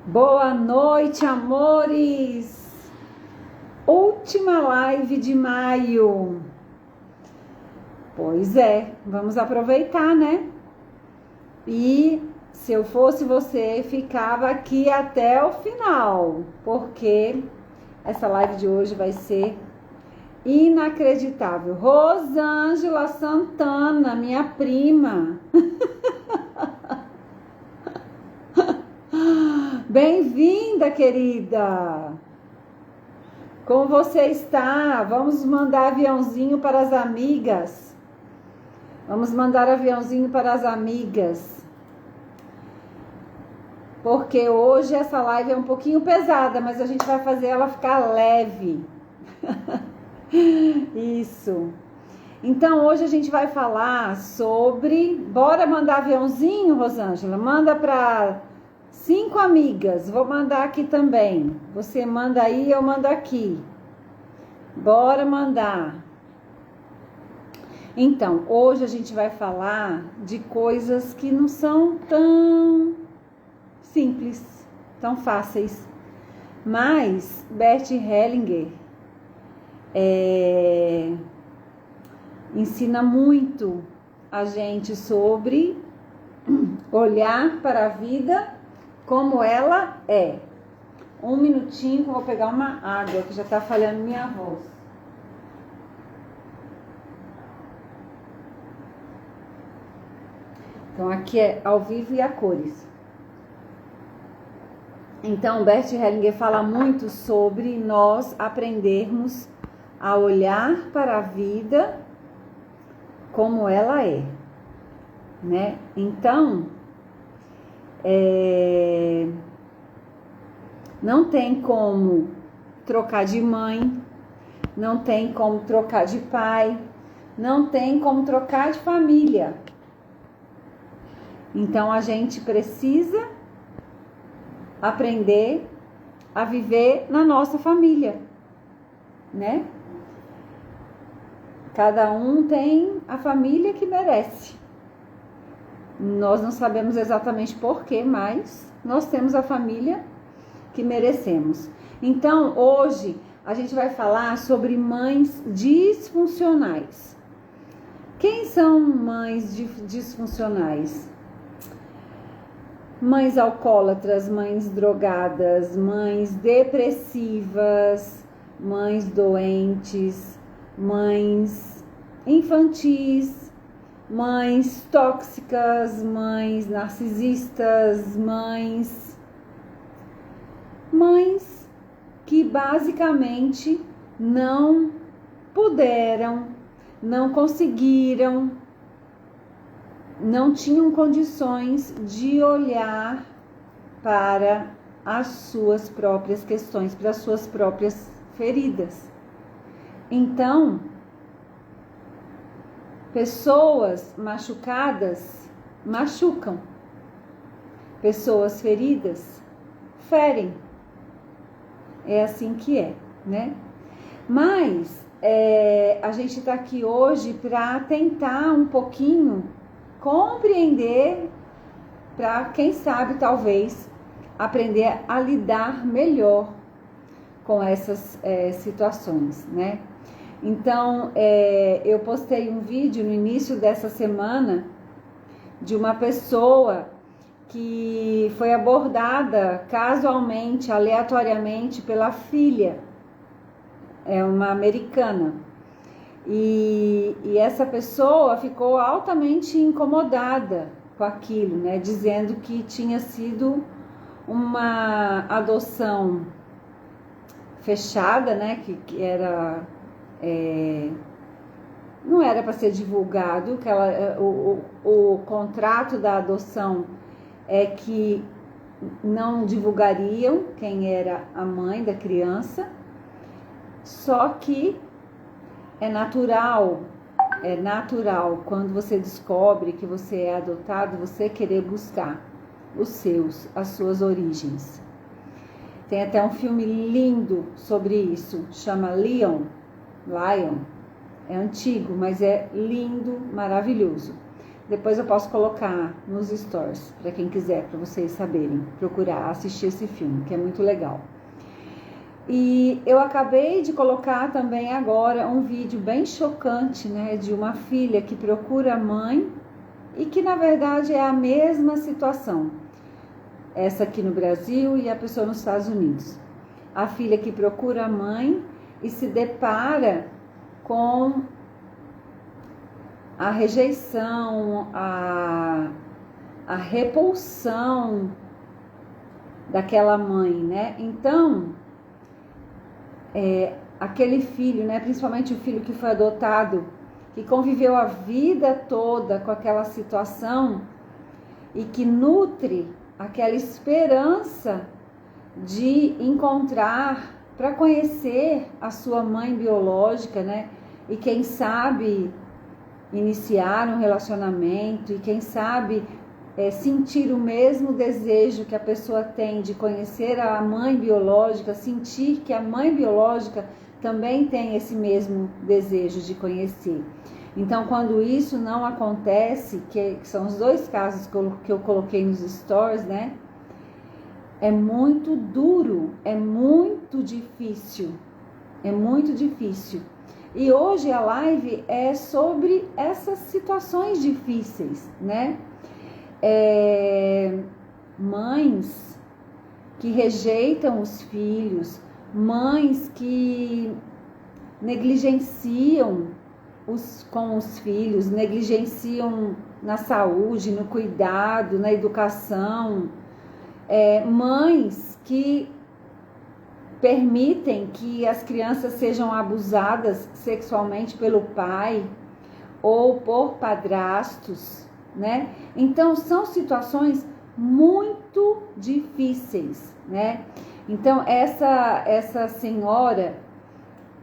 Boa noite, amores! Última live de maio. Pois é, vamos aproveitar, né? E se eu fosse você, ficava aqui até o final, porque essa live de hoje vai ser inacreditável. Rosângela Santana, minha prima. Bem-vinda, querida! Como você está? Vamos mandar aviãozinho para as amigas. Vamos mandar aviãozinho para as amigas. Porque hoje essa live é um pouquinho pesada, mas a gente vai fazer ela ficar leve. Isso. Então, hoje a gente vai falar sobre... Bora mandar aviãozinho, Rosângela? Manda para 5 amigas. Vou mandar aqui também. Você manda aí, eu mando aqui. Bora mandar. Então, hoje a gente vai falar de coisas que não são tão simples, tão fáceis. Mas Bert Hellinger ensina muito a gente sobre olhar para a vida como ela é. Um minutinho que eu vou pegar uma água, que já está falhando minha voz. Então, aqui é ao vivo e a cores. Então, Bert Hellinger fala muito sobre nós aprendermos a olhar para a vida como ela é, né? Então, não tem como trocar de mãe, não tem como trocar de pai, não tem como trocar de família. Então, a gente precisa aprender a viver na nossa família, né? Cada um tem a família que merece. Nós não sabemos exatamente porquê, mas nós temos a família que merecemos. Então, hoje, a gente vai falar sobre mães disfuncionais. Quem são mães disfuncionais? Mães alcoólatras, mães drogadas, mães depressivas, mães doentes, mães infantis, mães tóxicas, mães narcisistas, mães que basicamente não puderam, não conseguiram, não tinham condições de olhar para as suas próprias questões, para as suas próprias feridas. Então, pessoas machucadas machucam, pessoas feridas ferem. É assim que é, né? Mas a gente está aqui hoje para tentar um pouquinho compreender, para quem sabe talvez aprender a lidar melhor com essas situações, né? Então, eu postei um vídeo no início dessa semana de uma pessoa que foi abordada casualmente, aleatoriamente pela filha, uma americana. E essa pessoa ficou altamente incomodada com aquilo, né? Dizendo que tinha sido uma adoção fechada, né? Que era não era para ser divulgado, que o contrato da adoção é que não divulgariam quem era a mãe da criança, só que é natural quando você descobre que você é adotado, você querer buscar as suas origens. Tem até um filme lindo sobre isso, chama Lion, é antigo, mas é lindo, maravilhoso. Depois eu posso colocar nos stories, para quem quiser, para vocês saberem, procurar assistir esse filme, que é muito legal. E eu acabei de colocar também agora um vídeo bem chocante, né, de uma filha que procura a mãe e que na verdade é a mesma situação. Essa aqui no Brasil e a pessoa nos Estados Unidos. A filha que procura a mãe e se depara com a rejeição, a repulsão daquela mãe, né? Então, aquele filho, né? Principalmente o filho que foi adotado, que conviveu a vida toda com aquela situação e que nutre aquela esperança de encontrar, para conhecer a sua mãe biológica, né? E quem sabe iniciar um relacionamento e quem sabe sentir o mesmo desejo que a pessoa tem de conhecer a mãe biológica, sentir que a mãe biológica também tem esse mesmo desejo de conhecer. Então, quando isso não acontece, que são os dois casos que eu coloquei nos stories, né? É muito duro, é muito difícil, é muito difícil. E hoje a live é sobre essas situações difíceis, né? Mães que rejeitam os filhos, mães que negligenciam com os filhos, negligenciam na saúde, no cuidado, na educação, mães que permitem que as crianças sejam abusadas sexualmente pelo pai ou por padrastos, né? Então são situações muito difíceis, né? Então essa senhora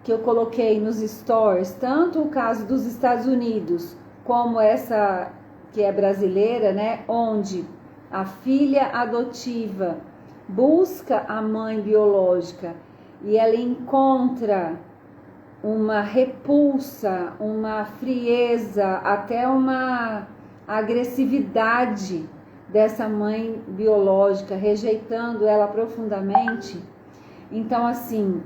que eu coloquei nos stories, tanto o caso dos Estados Unidos como essa que é brasileira, né? Onde a filha adotiva busca a mãe biológica e ela encontra uma repulsa, uma frieza, até uma agressividade dessa mãe biológica, rejeitando ela profundamente. Então, assim,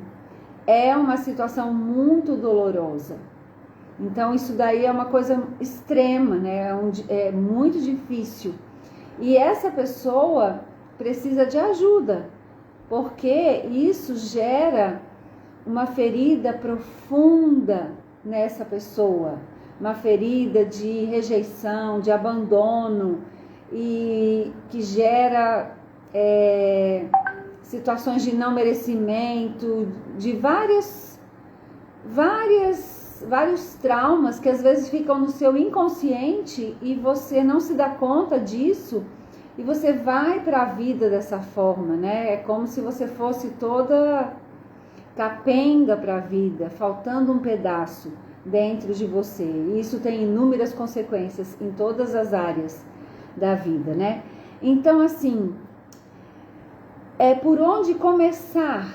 é uma situação muito dolorosa. Então, isso daí é uma coisa extrema, né? É muito difícil. E essa pessoa precisa de ajuda, porque isso gera uma ferida profunda nessa pessoa, uma ferida de rejeição, de abandono, e que gera situações de não merecimento, de vários traumas que às vezes ficam no seu inconsciente e você não se dá conta disso. E você vai para a vida dessa forma, né? É como se você fosse toda capenga para a vida, faltando um pedaço dentro de você. E isso tem inúmeras consequências em todas as áreas da vida, né? Então, assim, por onde começar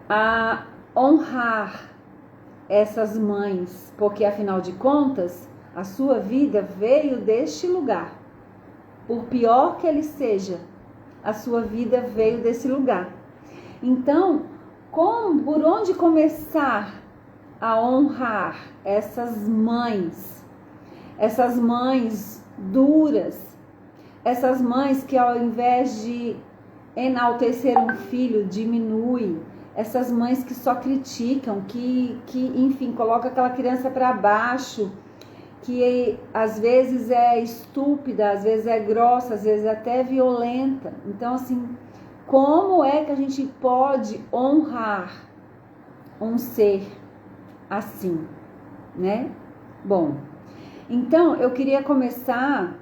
a honrar essas mães? Porque, afinal de contas, a sua vida veio deste lugar. Por pior que ele seja, a sua vida veio desse lugar. Então, por onde começar a honrar essas mães duras, essas mães que ao invés de enaltecer um filho, diminui, essas mães que só criticam, que enfim, colocam aquela criança para baixo, que às vezes é estúpida, às vezes é grossa, às vezes até violenta. Então, assim, como é que a gente pode honrar um ser assim, né? Bom, então eu queria começar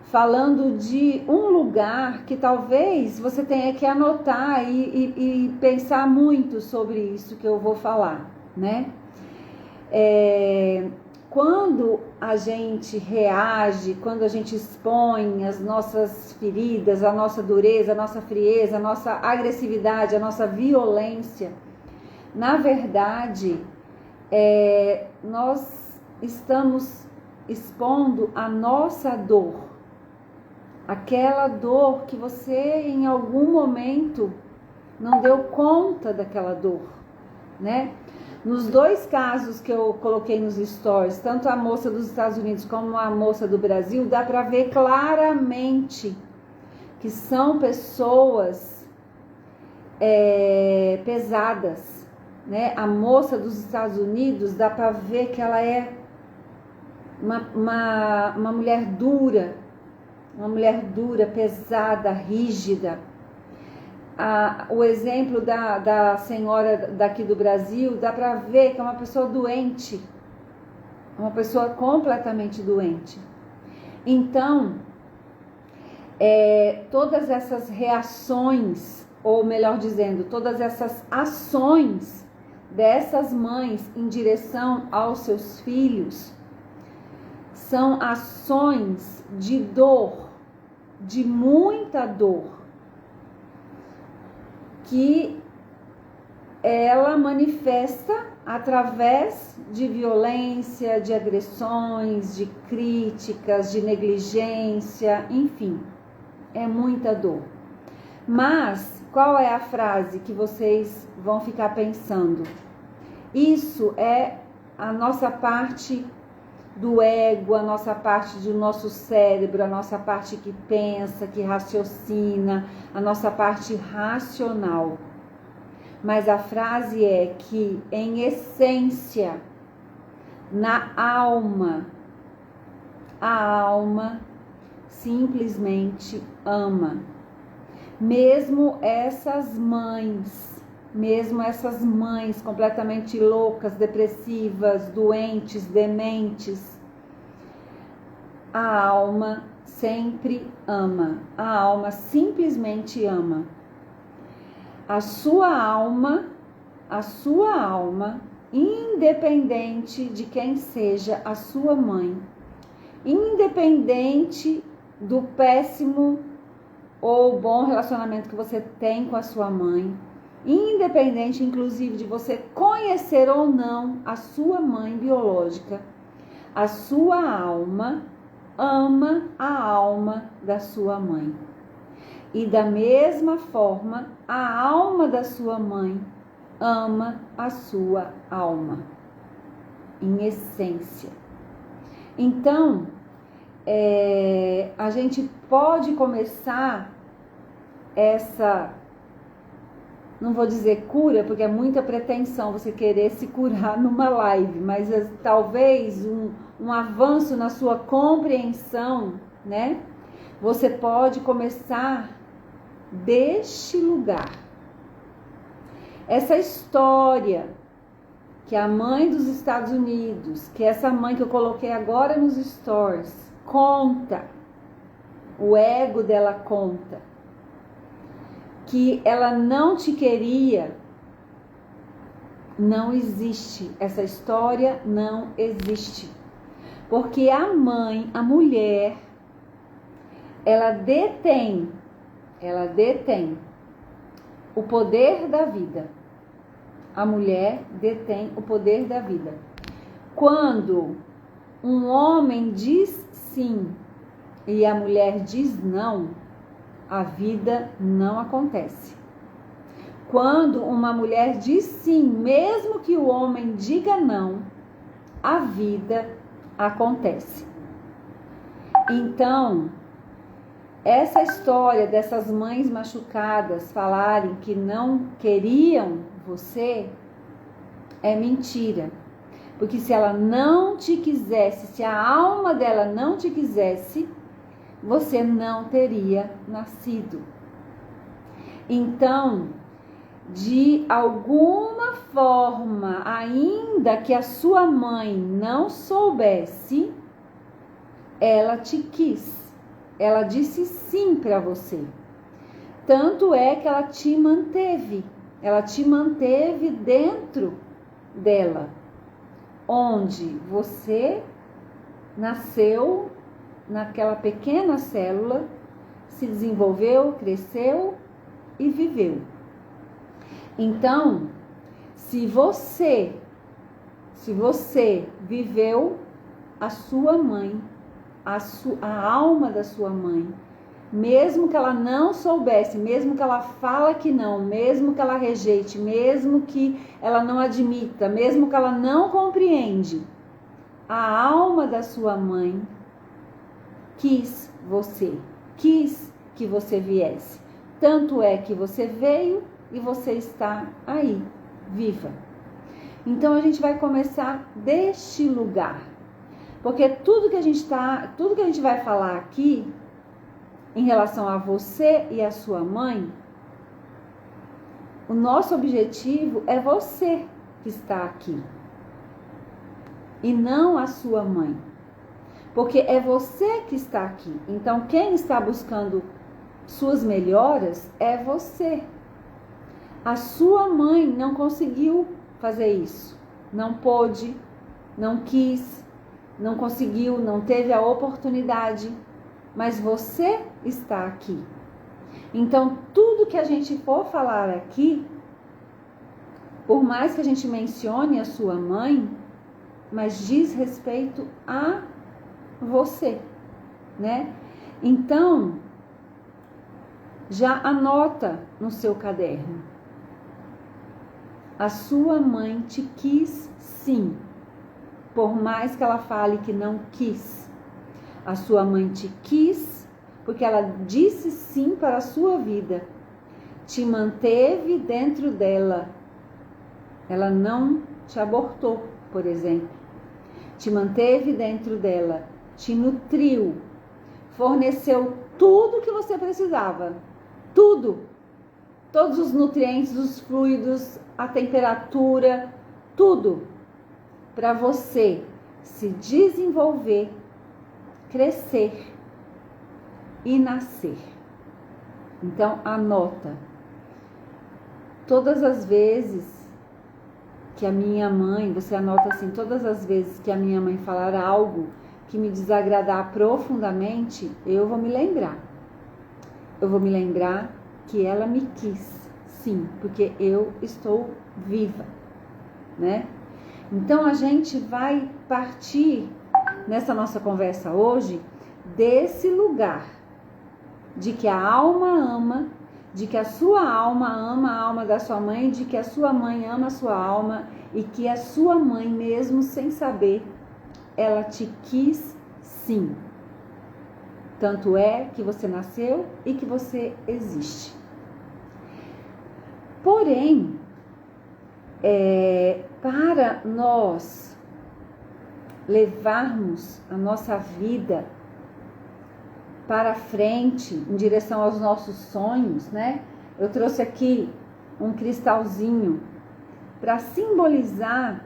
falando de um lugar que talvez você tenha que anotar e pensar muito sobre isso que eu vou falar, né? Quando a gente reage, quando a gente expõe as nossas feridas, a nossa dureza, a nossa frieza, a nossa agressividade, a nossa violência, na verdade, nós estamos expondo a nossa dor. Aquela dor que você em algum momento não deu conta daquela dor, né? Nos dois casos que eu coloquei nos stories, tanto a moça dos Estados Unidos como a moça do Brasil, dá para ver claramente que são pessoas pesadas, né? A moça dos Estados Unidos dá para ver que ela é uma mulher dura, pesada, rígida. O exemplo da senhora daqui do Brasil, dá para ver que é uma pessoa doente, uma pessoa completamente doente. Então, todas essas reações, ou melhor dizendo, todas essas ações dessas mães em direção aos seus filhos, são ações de dor, de muita dor, que ela manifesta através de violência, de agressões, de críticas, de negligência, enfim, é muita dor. Mas qual é a frase que vocês vão ficar pensando? Isso é a nossa parte do ego, a nossa parte do nosso cérebro, a nossa parte que pensa, que raciocina, a nossa parte racional. Mas a frase é que, em essência, na alma, a alma simplesmente ama. Mesmo essas mães completamente loucas, depressivas, doentes, dementes, a alma sempre ama. A alma simplesmente ama. A sua alma, independente de quem seja a sua mãe, independente do péssimo ou bom relacionamento que você tem com a sua mãe, independente, inclusive, de você conhecer ou não a sua mãe biológica, a sua alma ama a alma da sua mãe. E da mesma forma, a alma da sua mãe ama a sua alma, em essência. Então, a gente pode começar essa, não vou dizer cura, porque é muita pretensão você querer se curar numa live, mas talvez um avanço na sua compreensão, né? Você pode começar deste lugar. Essa história que a mãe dos Estados Unidos, que essa mãe que eu coloquei agora nos stories, conta, o ego dela conta, que ela não te queria, não existe. Essa história não existe. Porque a mãe, a mulher, ela detém o poder da vida. A mulher detém o poder da vida. Quando um homem diz sim e a mulher diz não, a vida não acontece. Quando uma mulher diz sim, mesmo que o homem diga não, a vida acontece. Então, essa história dessas mães machucadas falarem que não queriam você é mentira. Porque se ela não te quisesse, se a alma dela não te quisesse, você não teria nascido. Então, de alguma forma, ainda que a sua mãe não soubesse, ela te quis. Ela disse sim para você. Tanto é que ela te manteve dentro dela, onde você nasceu naquela pequena célula, se desenvolveu, cresceu e viveu. Então, se você viveu a sua mãe, a alma da sua mãe, mesmo que ela não soubesse, mesmo que ela fala que não, mesmo que ela rejeite, mesmo que ela não admita, mesmo que ela não compreende, a alma da sua mãe quis você, quis que você viesse. Tanto é que você veio e você está aí, viva. Então a gente vai começar deste lugar. Porque tudo que a gente vai falar aqui em relação a você e a sua mãe, o nosso objetivo é você que está aqui e não a sua mãe, porque é você que está aqui. Então quem está buscando suas melhoras é você. A sua mãe não conseguiu fazer isso, não pôde, não quis, não conseguiu, não teve a oportunidade, mas você está aqui. Então, tudo que a gente for falar aqui, por mais que a gente mencione a sua mãe, mas diz respeito a você, né? Então, já anota no seu caderno. A sua mãe te quis sim, por mais que ela fale que não quis. A sua mãe te quis porque ela disse sim para a sua vida. Te manteve dentro dela. Ela não te abortou, por exemplo. Te manteve dentro dela. Te nutriu. Forneceu tudo que você precisava. Tudo. Todos os nutrientes, os fluidos, a temperatura, tudo. Para você se desenvolver, crescer e nascer. Então anota. Todas as vezes que a minha mãe, você anota assim, todas as vezes que a minha mãe falar algo que me desagradar profundamente, eu vou me lembrar. Eu vou me lembrar que ela me quis, sim, porque eu estou viva, né? Então a gente vai partir nessa nossa conversa hoje desse lugar de que a alma ama, de que a sua alma ama a alma da sua mãe, de que a sua mãe ama a sua alma e que a sua mãe, mesmo sem saber, ela te quis sim. Tanto é que você nasceu e que você existe. Porém, para nós levarmos a nossa vida para frente, em direção aos nossos sonhos, né? Eu trouxe aqui um cristalzinho para simbolizar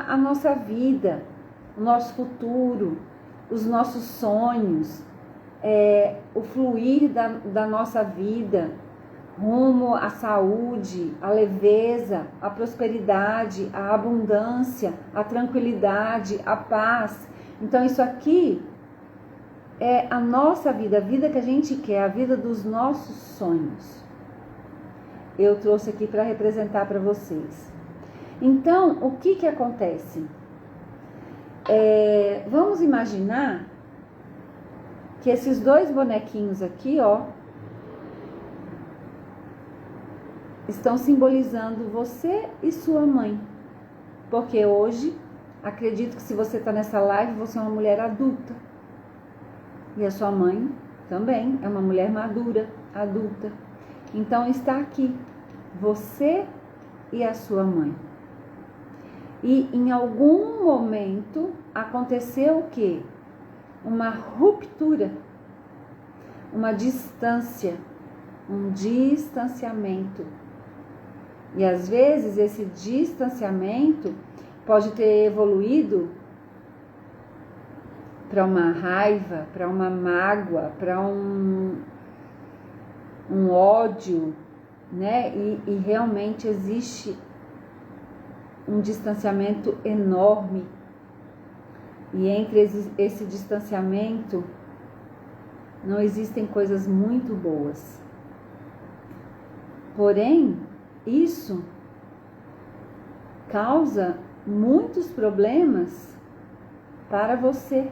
a nossa vida, o nosso futuro, os nossos sonhos, o fluir da nossa vida, rumo à saúde, à leveza, à prosperidade, à abundância, à tranquilidade, à paz. Então isso aqui é a nossa vida, a vida que a gente quer, a vida dos nossos sonhos. Eu trouxe aqui para representar para vocês. Então, o que acontece? Vamos imaginar que esses dois bonequinhos aqui, ó, estão simbolizando você e sua mãe. Porque hoje, acredito que se você está nessa live, você é uma mulher adulta. E a sua mãe também é uma mulher madura, adulta. Então está aqui, você e a sua mãe. E em algum momento aconteceu o quê? Uma ruptura, uma distância, um distanciamento. E às vezes esse distanciamento pode ter evoluído para uma raiva, para uma mágoa, para um ódio, né? E realmente existe um distanciamento enorme. E entre esse distanciamento não existem coisas muito boas. Porém, isso causa muitos problemas para você.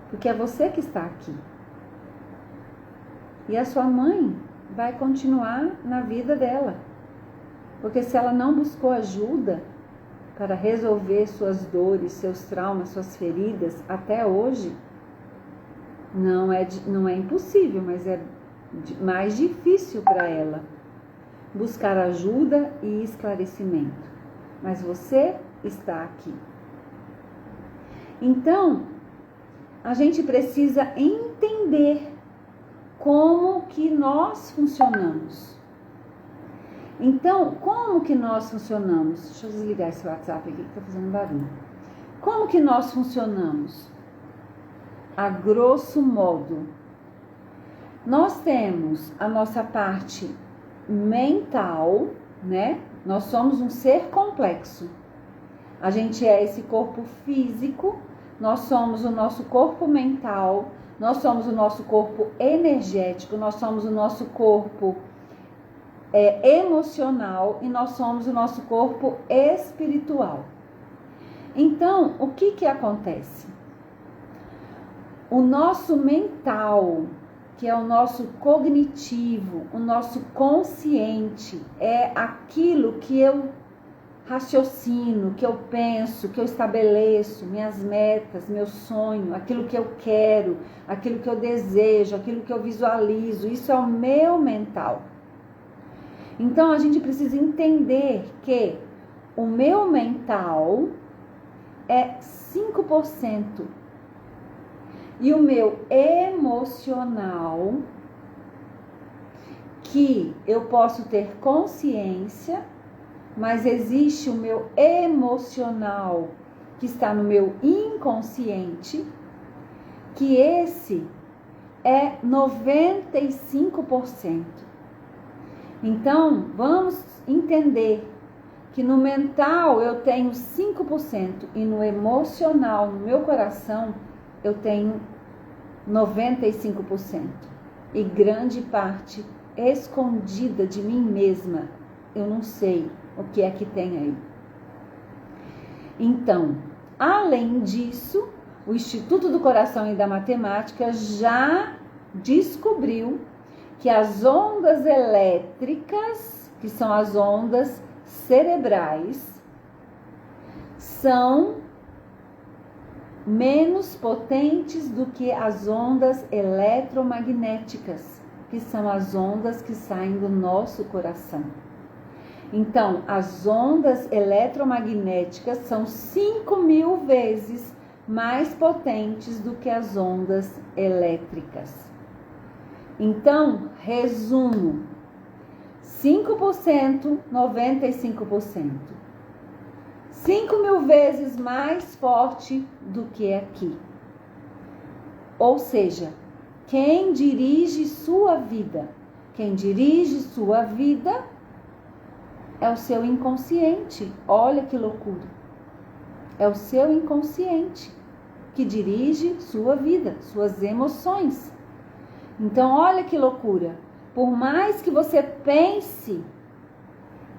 Porque é você que está aqui. E a sua mãe vai continuar na vida dela. Porque se ela não buscou ajuda para resolver suas dores, seus traumas, suas feridas até hoje, não é impossível, mas é mais difícil para ela buscar ajuda e esclarecimento. Mas você está aqui. Então, a gente precisa entender como que nós funcionamos. Então, como que nós funcionamos? Deixa eu desligar esse WhatsApp aqui que está fazendo barulho. Como que nós funcionamos? A grosso modo, nós temos a nossa parte mental, né? Nós somos um ser complexo. A gente é esse corpo físico, nós somos o nosso corpo mental, nós somos o nosso corpo energético, nós somos o nosso corpo emocional e nós somos o nosso corpo espiritual. Então, o que acontece? O nosso mental, que é o nosso cognitivo, o nosso consciente, é aquilo que eu raciocino, que eu penso, que eu estabeleço, minhas metas, meu sonho, aquilo que eu quero, aquilo que eu desejo, aquilo que eu visualizo, isso é o meu mental. Então a gente precisa entender que o meu mental é 5% e o meu emocional, que eu posso ter consciência, mas existe o meu emocional que está no meu inconsciente, que esse é 95%. Então, vamos entender que no mental eu tenho 5% e no emocional, no meu coração, eu tenho 95%. E grande parte escondida de mim mesma, eu não sei o que é que tem aí. Então, além disso, o Instituto do Coração e da Matemática já descobriu que as ondas elétricas, que são as ondas cerebrais, são menos potentes do que as ondas eletromagnéticas, que são as ondas que saem do nosso coração. Então, as ondas eletromagnéticas são 5.000 vezes mais potentes do que as ondas elétricas. Então, resumo: 5%, 95%. 5.000 vezes mais forte do que aqui. Ou seja, quem dirige sua vida? Quem dirige sua vida é o seu inconsciente. Olha que loucura. É o seu inconsciente que dirige sua vida, suas emoções. Então, olha que loucura. Por mais que você pense,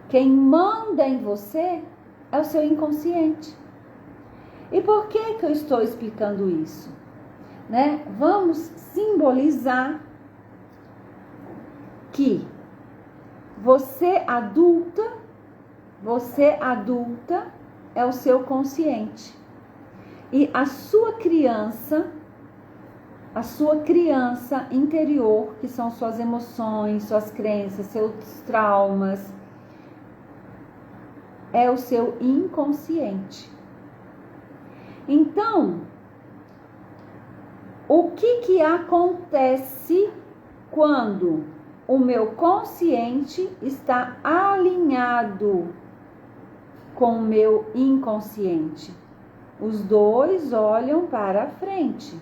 quem manda em você é o seu inconsciente. E por que eu estou explicando isso? Né? Vamos simbolizar que você adulta é o seu consciente. E a sua criança interior, que são suas emoções, suas crenças, seus traumas, é o seu inconsciente. Então, o que acontece quando o meu consciente está alinhado com o meu inconsciente? Os dois olham para a frente,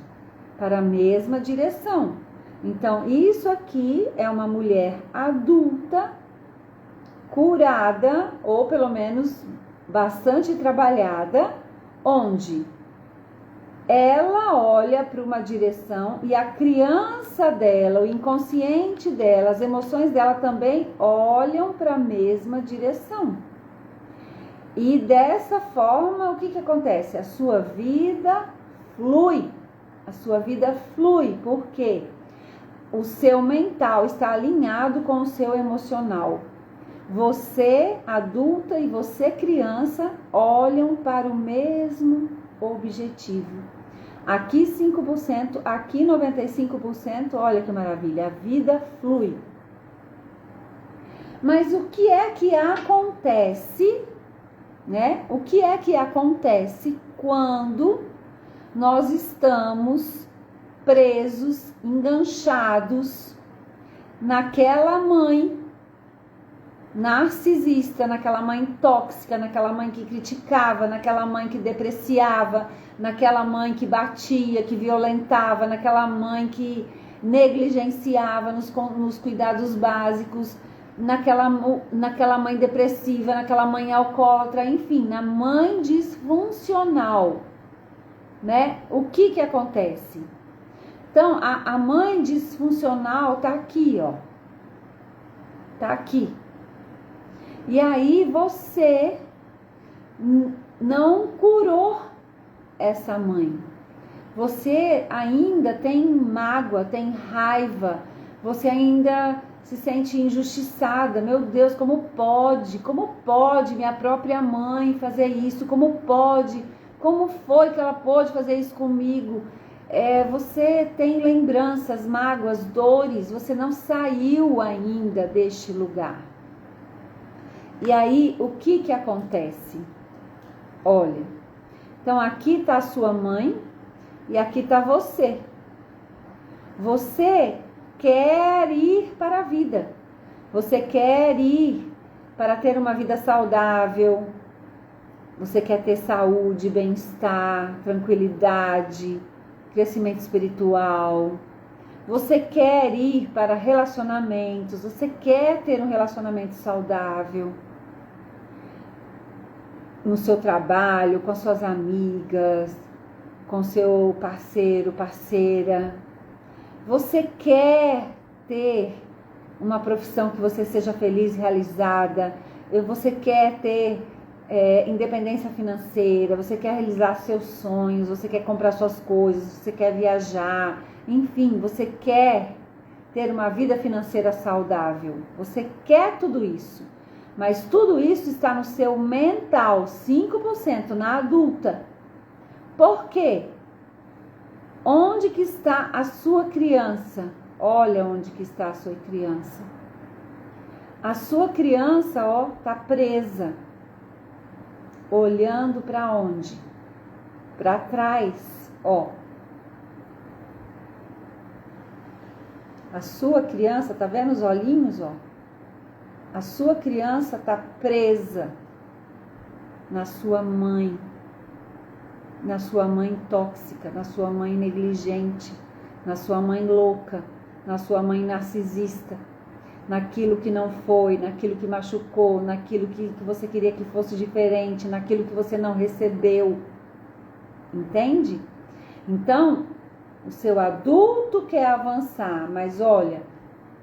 para a mesma direção. Então, isso aqui é uma mulher adulta, curada, ou pelo menos bastante trabalhada, onde ela olha para uma direção e a criança dela, o inconsciente dela, as emoções dela também olham para a mesma direção. E dessa forma, o que que acontece? A sua vida flui. A sua vida flui. Por quê? O seu mental está alinhado com o seu emocional. Você, adulta, e você, criança, olham para o mesmo objetivo. Aqui 5%, aqui 95%, olha que maravilha, a vida flui. Mas o que é que acontece, né? O que é que acontece quando nós estamos presos, enganchados naquela mãe narcisista, naquela mãe tóxica, naquela mãe que criticava, naquela mãe que depreciava, naquela mãe que batia, que violentava, naquela mãe que negligenciava nos cuidados básicos, naquela mãe depressiva, naquela mãe alcoólatra, enfim, na mãe disfuncional, né? O que que acontece? Então, a mãe disfuncional tá aqui, ó. Tá aqui. E aí você não curou essa mãe. Você ainda tem mágoa, tem raiva. Você ainda se sente injustiçada. Meu Deus, como pode? Como pode minha própria mãe fazer isso? Como pode? Como foi que ela pôde fazer isso comigo? Você tem lembranças, mágoas, dores. Você não saiu ainda deste lugar. E aí, o que que acontece? Olha, então aqui está a sua mãe e aqui está você. Você quer ir para a vida. Você quer ir para ter uma vida saudável. Você quer ter saúde, bem-estar, tranquilidade, crescimento espiritual. Você quer ir para relacionamentos. Você quer ter um relacionamento saudável no seu trabalho, com as suas amigas, com seu parceiro, parceira. Você quer ter uma profissão que você seja feliz, realizada. Você quer ter independência financeira. Você quer realizar seus sonhos. Você quer comprar suas coisas. Você quer viajar. Enfim, você quer ter uma vida financeira saudável. Você quer tudo isso. Mas tudo isso está no seu mental, 5% na adulta. Por quê? Onde que está a sua criança? Olha onde que está a sua criança. A sua criança, ó, tá presa. Olhando para onde? Para trás, ó. A sua criança, tá vendo os olhinhos, ó? A sua criança tá presa na sua mãe tóxica, na sua mãe negligente, na sua mãe louca, na sua mãe narcisista, naquilo que não foi, naquilo que machucou, naquilo que você queria que fosse diferente, naquilo que você não recebeu. Entende? Então, o seu adulto quer avançar, mas olha,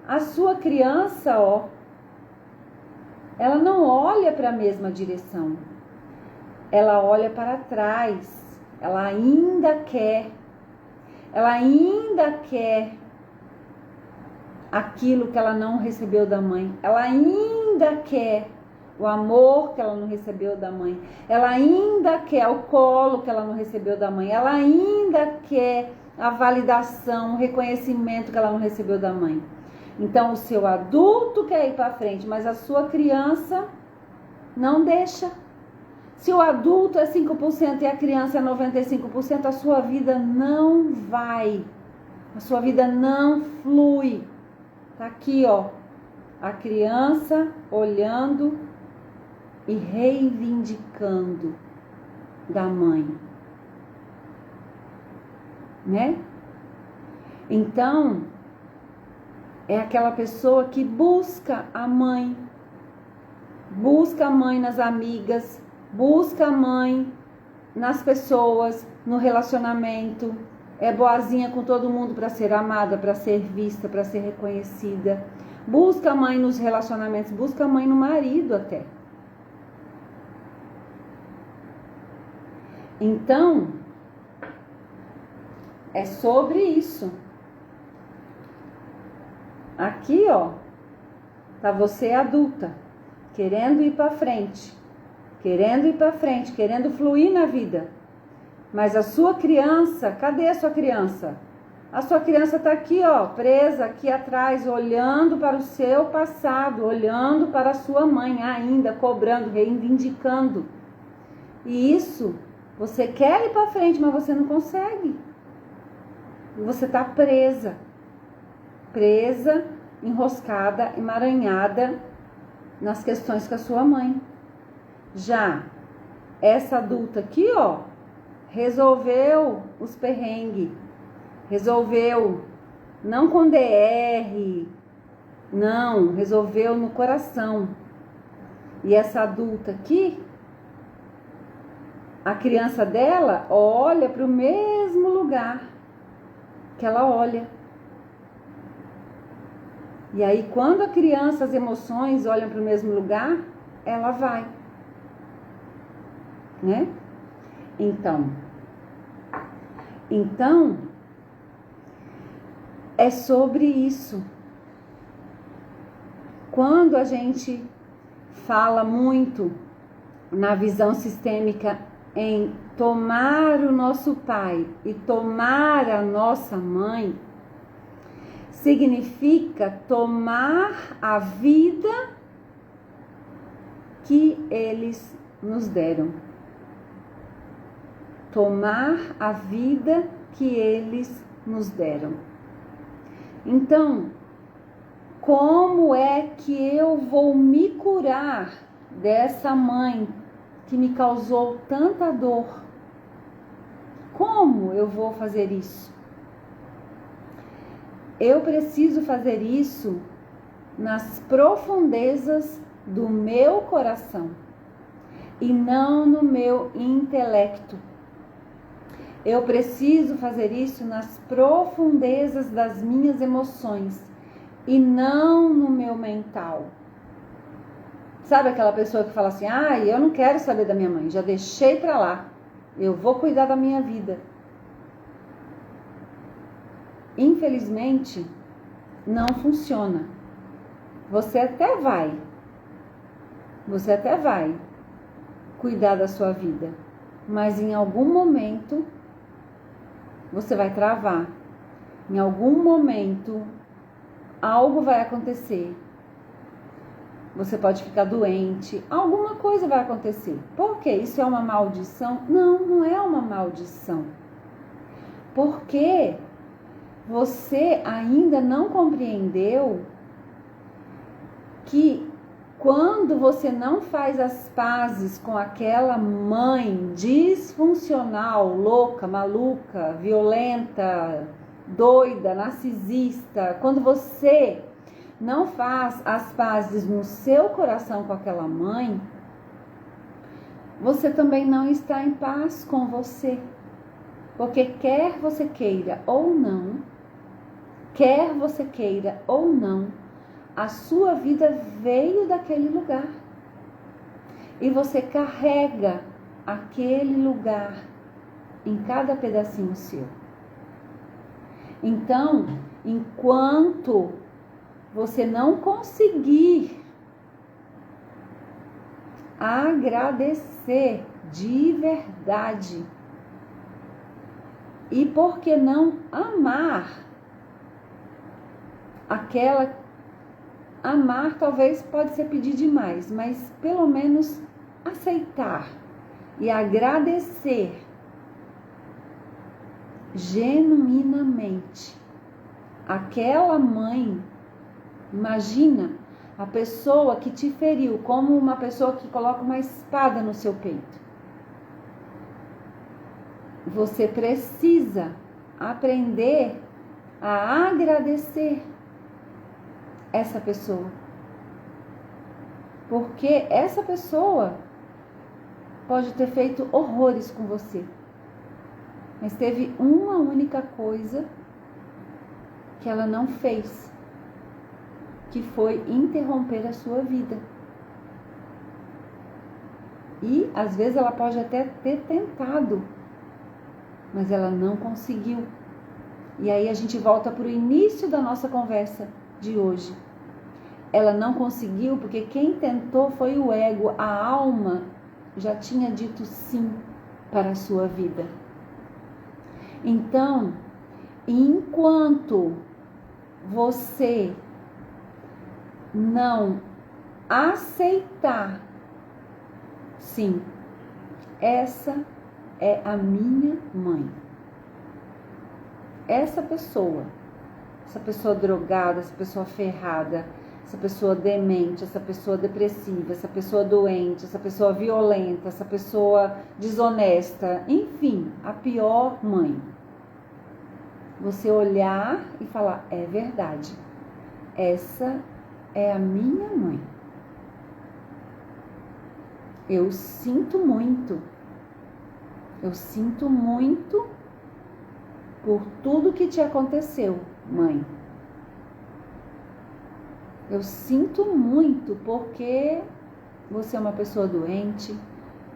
a sua criança, ó, ela não olha para a mesma direção. Ela olha para trás. Ela ainda quer aquilo que ela não recebeu da mãe. Ela ainda quer o amor que ela não recebeu da mãe. Ela ainda quer o colo que ela não recebeu da mãe. Ela ainda quer a validação, o reconhecimento que ela não recebeu da mãe. Então, o seu adulto quer ir para frente, mas a sua criança não deixa. Se o adulto é 5% e a criança é 95%, a sua vida não vai. A sua vida não flui. Tá aqui, ó. A criança olhando e reivindicando da mãe. Né? Então, é aquela pessoa que busca a mãe nas amigas, busca a mãe nas pessoas, no relacionamento, é boazinha com todo mundo para ser amada, para ser vista, para ser reconhecida, busca a mãe nos relacionamentos, busca a mãe no marido até. Então, é sobre isso. Aqui, ó, tá você adulta, querendo ir para frente, querendo fluir na vida. Mas a sua criança, cadê a sua criança? A sua criança tá aqui, ó, presa aqui atrás, olhando para o seu passado, olhando para a sua mãe ainda, cobrando, reivindicando. E isso, você quer ir para frente, mas você não consegue. Você tá presa, enroscada, emaranhada nas questões com a sua mãe. Já essa adulta aqui, ó, resolveu os perrengues, resolveu, não com DR, não, resolveu no coração. E essa adulta aqui, a criança dela olha para o mesmo lugar que ela olha. E aí, quando a criança, as emoções olham para o mesmo lugar, ela vai, né? Então, é sobre isso. Quando a gente fala muito na visão sistêmica em tomar o nosso pai e tomar a nossa mãe, significa tomar a vida que eles nos deram. Tomar a vida que eles nos deram. Então, como é que eu vou me curar dessa mãe que me causou tanta dor? Como eu vou fazer isso? Eu preciso fazer isso nas profundezas do meu coração e não no meu intelecto. Eu preciso fazer isso nas profundezas das minhas emoções e não no meu mental. Sabe aquela pessoa que fala assim, eu não quero saber da minha mãe, já deixei pra lá, eu vou cuidar da minha vida. Infelizmente, não funciona. Você até vai cuidar da sua vida, mas em algum momento você vai travar. Em algum momento algo vai acontecer. Você pode ficar doente, alguma coisa vai acontecer. Por quê? Isso é uma maldição? Não, não é uma maldição. Porque você ainda não compreendeu que quando você não faz as pazes com aquela mãe disfuncional, louca, maluca, violenta, doida, narcisista, quando você não faz as pazes no seu coração com aquela mãe, você também não está em paz com você. Porque quer você queira ou não, a sua vida veio daquele lugar. E você carrega aquele lugar em cada pedacinho seu. Então, enquanto você não conseguir agradecer de verdade, e por que não amar amar talvez pode ser pedir demais, mas pelo menos aceitar e agradecer genuinamente aquela mãe. Imagina a pessoa que te feriu como uma pessoa que coloca uma espada no seu peito. Você precisa aprender a agradecer essa pessoa. Porque essa pessoa pode ter feito horrores com você. Mas teve uma única coisa que ela não fez, que foi interromper a sua vida. E às vezes ela pode até ter tentado mas ela não conseguiu. E aí a gente volta para o início da nossa conversa de hoje. Ela não conseguiu porque quem tentou foi o ego. A alma já tinha dito sim para a sua vida. Então, enquanto você não aceitar, sim, essa é a minha mãe. Essa pessoa drogada, essa pessoa ferrada, essa pessoa demente, essa pessoa depressiva, essa pessoa doente, essa pessoa violenta, essa pessoa desonesta, enfim, a pior mãe. Você olhar e falar, é verdade, essa é a minha mãe. Eu sinto muito por tudo que te aconteceu, mãe. Eu sinto muito porque você é uma pessoa doente,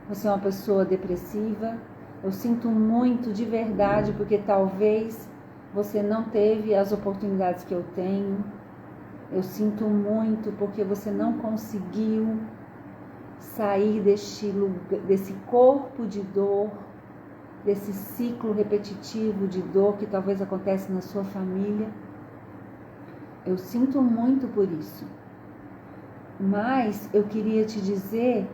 você é uma pessoa depressiva. Eu sinto muito de verdade porque talvez você não teve as oportunidades que eu tenho. Eu sinto muito porque você não conseguiu sair desse corpo de dor, desse ciclo repetitivo de dor que talvez aconteça na sua família. Eu sinto muito por isso. Mas eu queria te dizer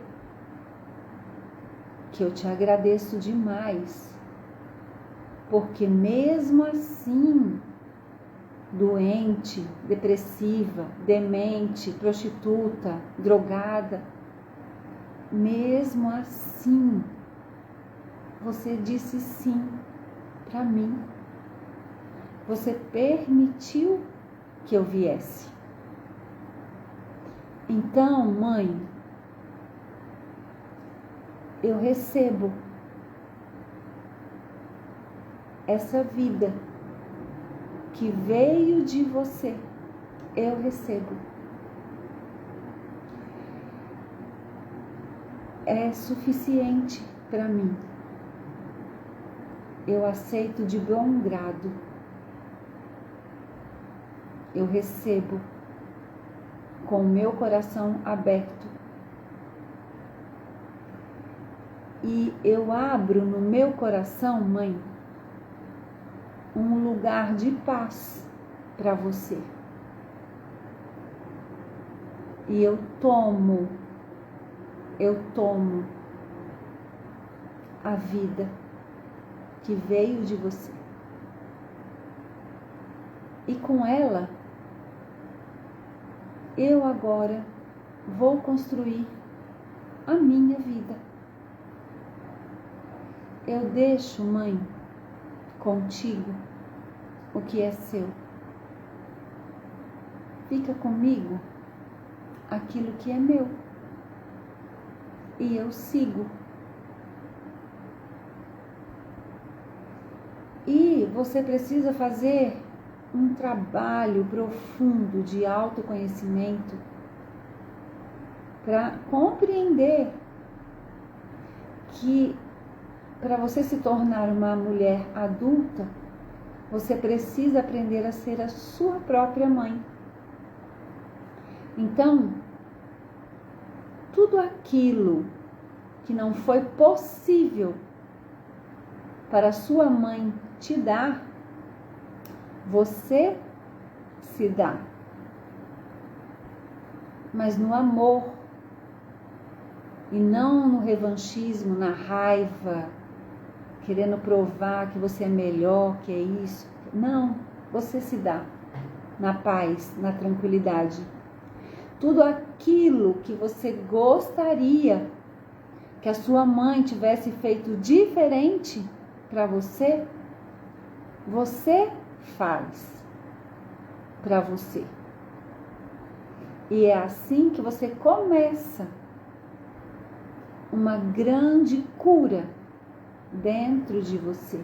que eu te agradeço demais. Porque mesmo assim, doente, depressiva, demente, prostituta, drogada, mesmo assim, você disse sim para mim. Você permitiu que eu viesse. Então, mãe, eu recebo essa vida que veio de você. Eu recebo. É suficiente para mim. Eu aceito de bom grado. Eu recebo com o meu coração aberto. E eu abro no meu coração, mãe, um lugar de paz para você. E eu tomo a vida que veio de você. E com ela, eu agora vou construir a minha vida. Eu deixo, mãe, contigo o que é seu. Fica comigo aquilo que é meu. E eu sigo. E você precisa fazer um trabalho profundo de autoconhecimento para compreender que para você se tornar uma mulher adulta, você precisa aprender a ser a sua própria mãe. Então, tudo aquilo que não foi possível para a sua mãe te dar, você se dá. Mas no amor e não no revanchismo, na raiva, querendo provar que você é melhor, que é isso. Não, você se dá na paz, na tranquilidade. Tudo aquilo que você gostaria que a sua mãe tivesse feito diferente para você, você faz para você. E é assim que você começa uma grande cura dentro de você.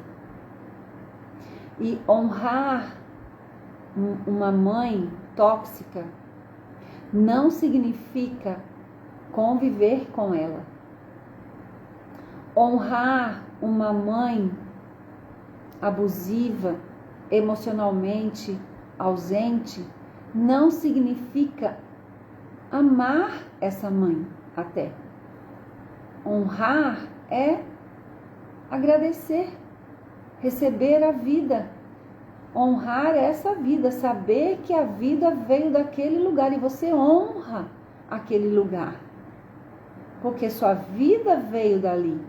E honrar uma mãe tóxica não significa conviver com ela. Honrar uma mãe abusiva, emocionalmente ausente, não significa amar essa mãe até. Honrar é agradecer, receber a vida. Honrar essa vida, saber que a vida veio daquele lugar e você honra aquele lugar. Porque sua vida veio dali.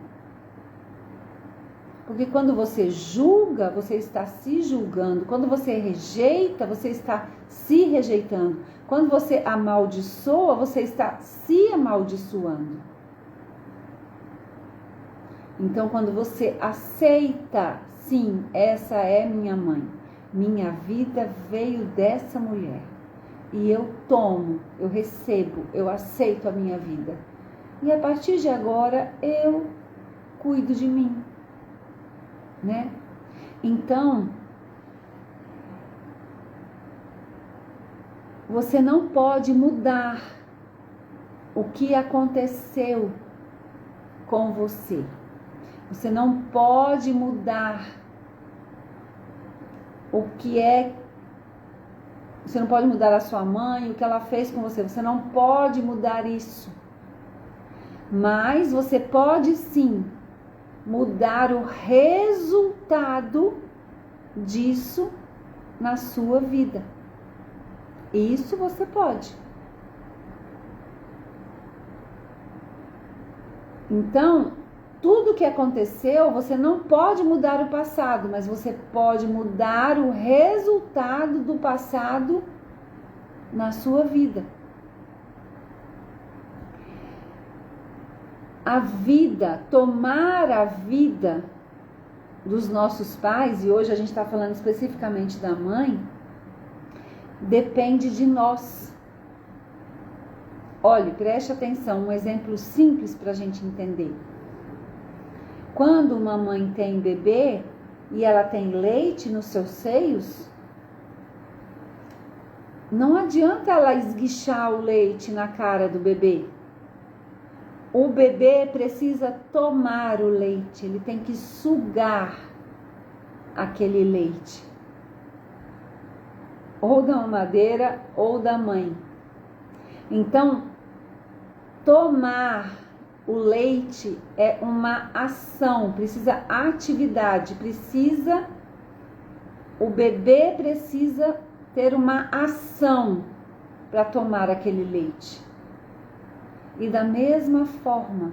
Porque quando você julga, você está se julgando. Quando você rejeita, você está se rejeitando. Quando você amaldiçoa, você está se amaldiçoando. Então, quando você aceita, sim, essa é minha mãe. Minha vida veio dessa mulher. E eu tomo, eu recebo, eu aceito a minha vida. E a partir de agora, eu cuido de mim. Né? Então, você não pode mudar o que aconteceu com você. Você não pode mudar o que é. Você não pode mudar a sua mãe, o que ela fez com você. Você não pode mudar isso. Mas você pode sim mudar o resultado disso na sua vida. Isso você pode. Então, tudo que aconteceu, você não pode mudar o passado, mas você pode mudar o resultado do passado na sua vida. A vida, tomar a vida dos nossos pais, e hoje a gente está falando especificamente da mãe, depende de nós. Olhe, preste atenção, um exemplo simples para a gente entender. Quando uma mãe tem bebê e ela tem leite nos seus seios, não adianta ela esguichar o leite na cara do bebê. O bebê precisa tomar o leite, ele tem que sugar aquele leite. Ou da mamadeira ou da mãe. Então, tomar o leite é uma ação, precisa atividade, o bebê precisa ter uma ação para tomar aquele leite. E da mesma forma,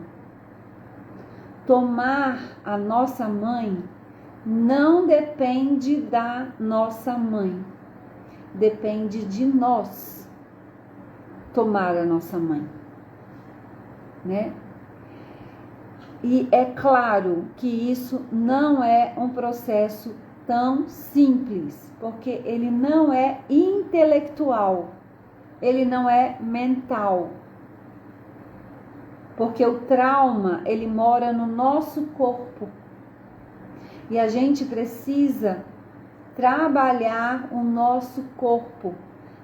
tomar a nossa mãe não depende da nossa mãe. Depende de nós tomar a nossa mãe. Né? E é claro que isso não é um processo tão simples, porque ele não é intelectual, ele não é mental. Porque o trauma, ele mora no nosso corpo. E a gente precisa trabalhar o nosso corpo.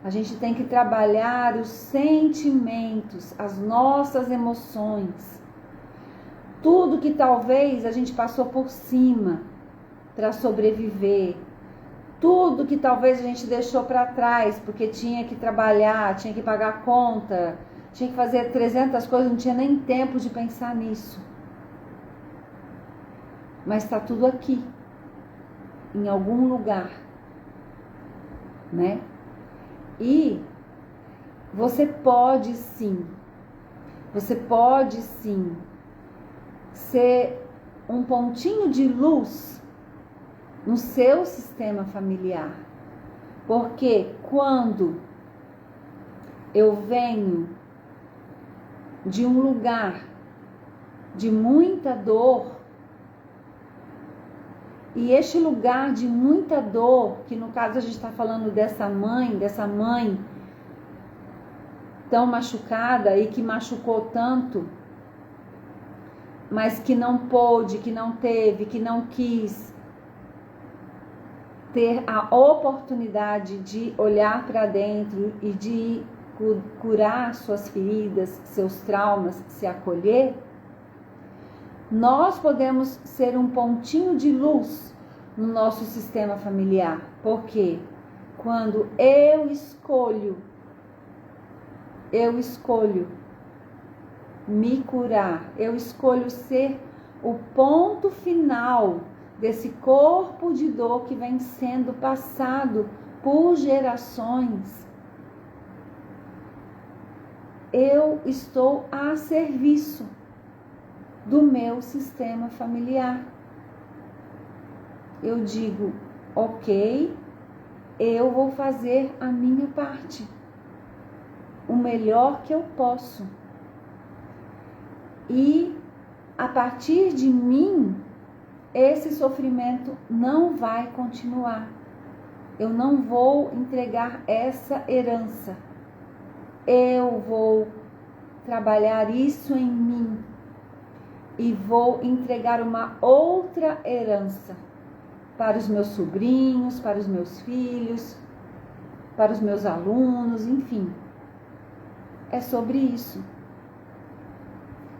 A gente tem que trabalhar os sentimentos, as nossas emoções. Tudo que talvez a gente passou por cima para sobreviver. Tudo que talvez a gente deixou para trás porque tinha que trabalhar, tinha que pagar conta, tinha que fazer 300 coisas, não tinha nem tempo de pensar nisso. Mas está tudo aqui, em algum lugar, né? E você pode sim ser um pontinho de luz no seu sistema familiar. Porque quando eu venho de um lugar de muita dor, e este lugar de muita dor, que no caso a gente está falando dessa mãe tão machucada e que machucou tanto, mas que não pôde, que não teve, que não quis ter a oportunidade de olhar para dentro e de curar suas feridas, seus traumas, se acolher, nós podemos ser um pontinho de luz no nosso sistema familiar. Porque quando eu escolho me curar, eu escolho ser o ponto final desse corpo de dor que vem sendo passado por gerações, eu estou a serviço do meu sistema familiar. Eu digo, ok, eu vou fazer a minha parte, o melhor que eu posso. E a partir de mim, esse sofrimento não vai continuar. Eu não vou entregar essa herança. Eu vou trabalhar isso em mim e vou entregar uma outra herança para os meus sobrinhos, para os meus filhos, para os meus alunos, enfim. É sobre isso.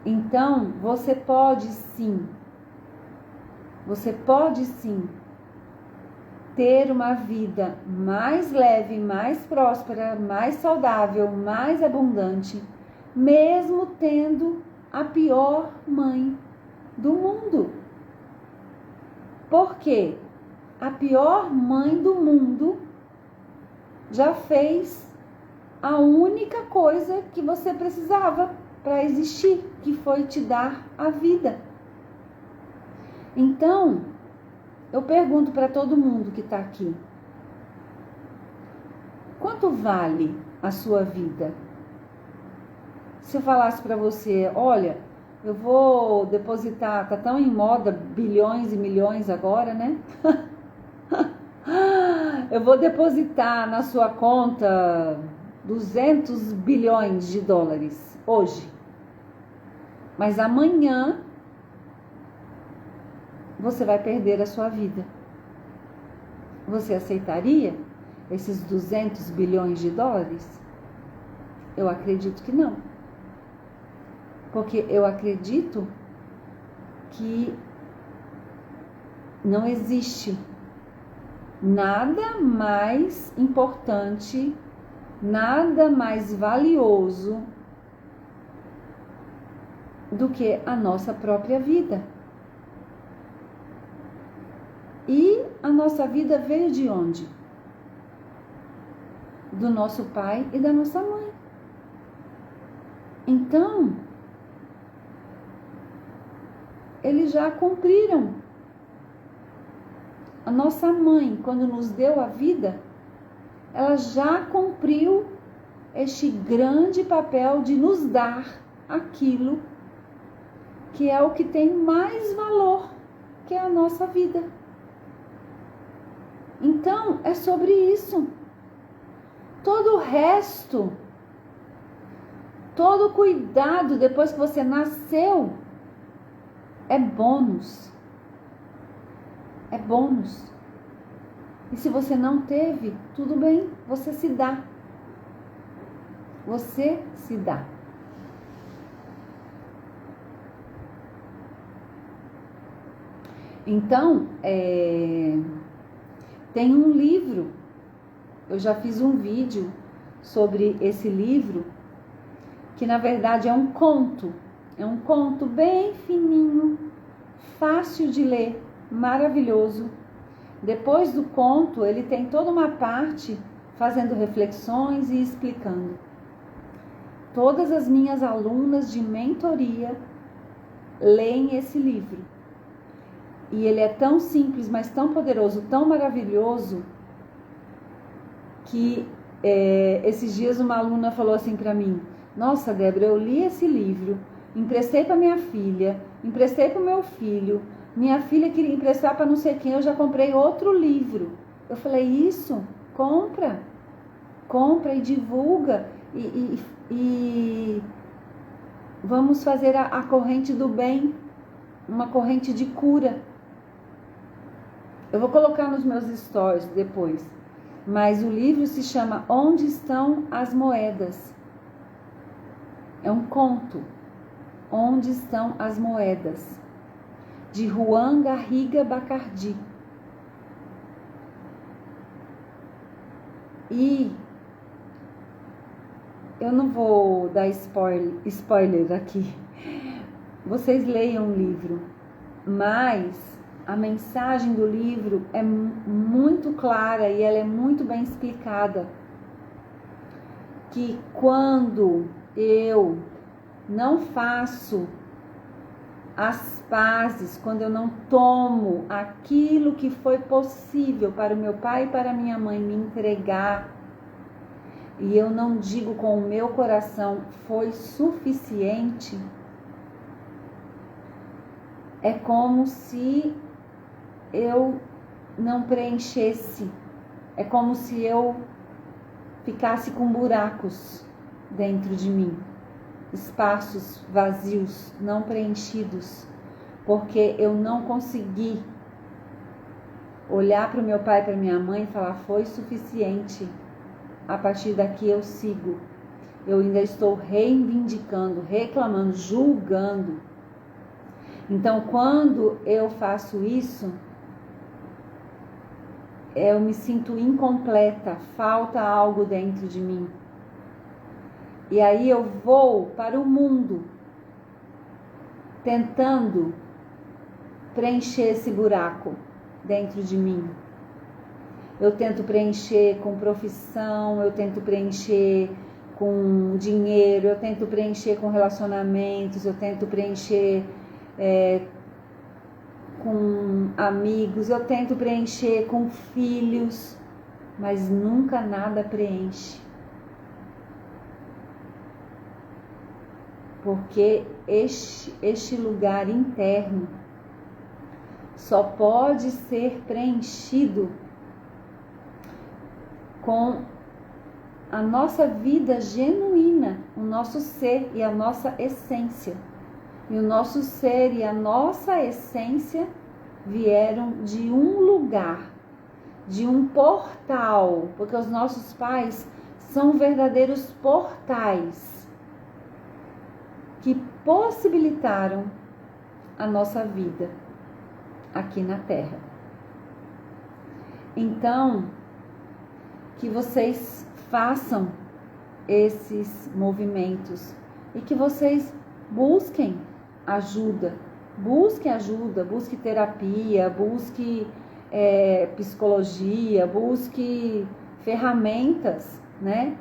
Então, você pode sim ter uma vida mais leve, mais próspera, mais saudável, mais abundante, mesmo tendo a pior mãe do mundo. Porque a pior mãe do mundo já fez a única coisa que você precisava para existir, que foi te dar a vida. Então, eu pergunto para todo mundo que está aqui: quanto vale a sua vida? Se eu falasse para você, olha, eu vou depositar, tá tão em moda, bilhões e milhões agora, né? Eu vou depositar na sua conta 200 bilhões de dólares hoje. Mas amanhã você vai perder a sua vida. Você aceitaria esses 200 bilhões de dólares? Eu acredito que não. Porque eu acredito que não existe nada mais importante, nada mais valioso do que a nossa própria vida. E a nossa vida veio de onde? Do nosso pai e da nossa mãe. Então, eles já cumpriram. A nossa mãe, quando nos deu a vida, ela já cumpriu este grande papel de nos dar aquilo que é o que tem mais valor, que é a nossa vida. Então, é sobre isso. Todo o resto, todo o cuidado depois que você nasceu, é bônus. É bônus. E se você não teve, tudo bem, você se dá. Você se dá. Então, tem um livro, eu já fiz um vídeo sobre esse livro, que na verdade é um conto bem fininho, fácil de ler, maravilhoso. Depois do conto, ele tem toda uma parte fazendo reflexões e explicando. Todas as minhas alunas de mentoria leem esse livro. E ele é tão simples, mas tão poderoso, tão maravilhoso, que esses dias uma aluna falou assim para mim: nossa, Débora, eu li esse livro, emprestei para minha filha, emprestei para o meu filho, minha filha queria emprestar para não sei quem, eu já comprei outro livro. Eu falei: isso, compra e divulga e vamos fazer a corrente do bem, uma corrente de cura. Eu vou colocar nos meus stories depois, mas o livro se chama Onde Estão as Moedas? É um conto, Onde Estão as Moedas, de Juan Garriga Bacardi. E eu não vou dar spoiler aqui. Vocês leiam o livro, mas a mensagem do livro é muito clara e ela é muito bem explicada. Que quando eu não faço as pazes, quando eu não tomo aquilo que foi possível para o meu pai e para a minha mãe me entregar, e eu não digo com o meu coração foi suficiente, é como se eu não preenchesse, é como se eu ficasse com buracos dentro de mim, espaços vazios, não preenchidos, porque eu não consegui olhar para o meu pai e para minha mãe e falar foi suficiente, a partir daqui eu sigo. Eu ainda estou reivindicando, reclamando, julgando. Então, quando eu faço isso, eu me sinto incompleta, falta algo dentro de mim. E aí eu vou para o mundo, tentando preencher esse buraco dentro de mim. Eu tento preencher com profissão, eu tento preencher com dinheiro, eu tento preencher com relacionamentos, eu tento preencher com amigos, eu tento preencher com filhos, mas nunca nada preenche. Porque este lugar interno só pode ser preenchido com a nossa vida genuína, o nosso ser e a nossa essência. E o nosso ser e a nossa essência vieram de um lugar, de um portal, porque os nossos pais são verdadeiros portais que possibilitaram a nossa vida aqui na Terra. Então, que vocês façam esses movimentos e que vocês busquem ajuda, busque terapia, busque psicologia, busque ferramentas, né?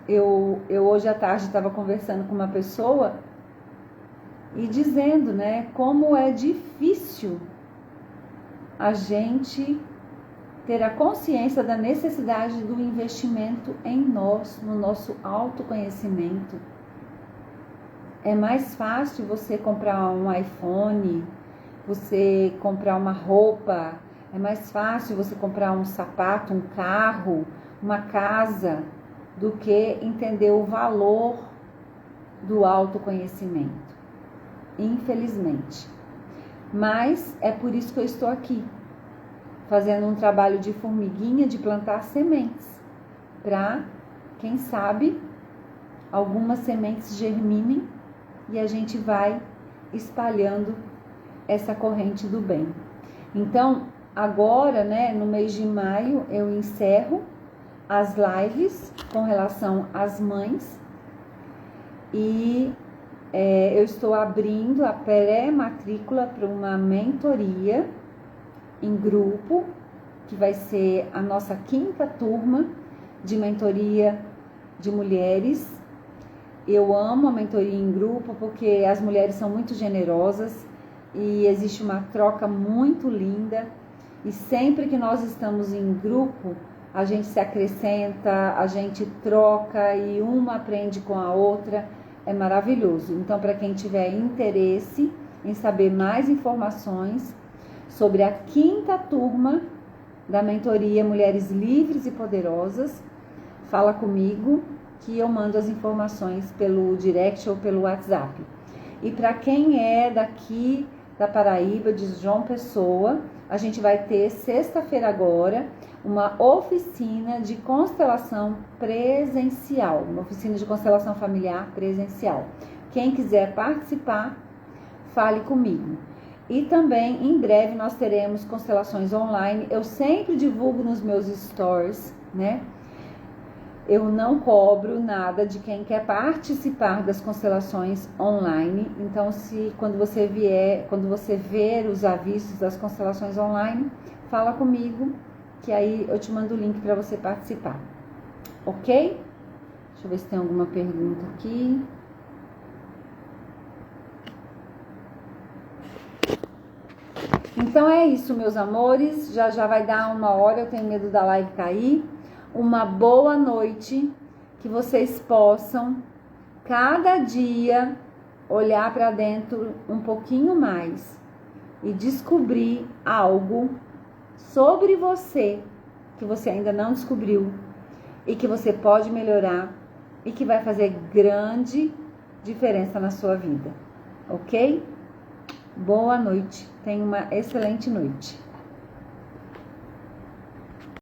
Eu hoje à tarde estava conversando com uma pessoa e dizendo, né, como é difícil a gente ter a consciência da necessidade do investimento em nós, no nosso autoconhecimento. É mais fácil você comprar um iPhone, você comprar uma roupa, é mais fácil você comprar um sapato, um carro, uma casa, do que entender o valor do autoconhecimento. Infelizmente. Mas é por isso que eu estou aqui, fazendo um trabalho de formiguinha, de plantar sementes, para, quem sabe, algumas sementes germinem e a gente vai espalhando essa corrente do bem. Então, agora, né, no mês de maio, eu encerro as lives com relação às mães e eu estou abrindo a pré-matrícula para uma mentoria em grupo, que vai ser a nossa 5ª turma de mentoria de mulheres. Eu amo a mentoria em grupo porque as mulheres são muito generosas e existe uma troca muito linda. E sempre que nós estamos em grupo, a gente se acrescenta, a gente troca e uma aprende com a outra. É maravilhoso. Então, para quem tiver interesse em saber mais informações sobre a 5ª turma da mentoria Mulheres Livres e Poderosas, fala comigo que eu mando as informações pelo direct ou pelo WhatsApp. E para quem é daqui da Paraíba, de João Pessoa, a gente vai ter sexta-feira agora uma oficina de constelação presencial, uma oficina de constelação familiar presencial. Quem quiser participar, fale comigo. E também, em breve, nós teremos constelações online. Eu sempre divulgo nos meus stories, né? Eu não cobro nada de quem quer participar das constelações online. Então, quando você ver os avisos das constelações online, fala comigo, que aí eu te mando o link para você participar. Ok? Deixa eu ver se tem alguma pergunta aqui. Então é isso, meus amores. Já vai dar 1h, eu tenho medo da live cair. Uma boa noite, que vocês possam cada dia olhar para dentro um pouquinho mais e descobrir algo sobre você que você ainda não descobriu e que você pode melhorar e que vai fazer grande diferença na sua vida, ok? Boa noite, tenha uma excelente noite.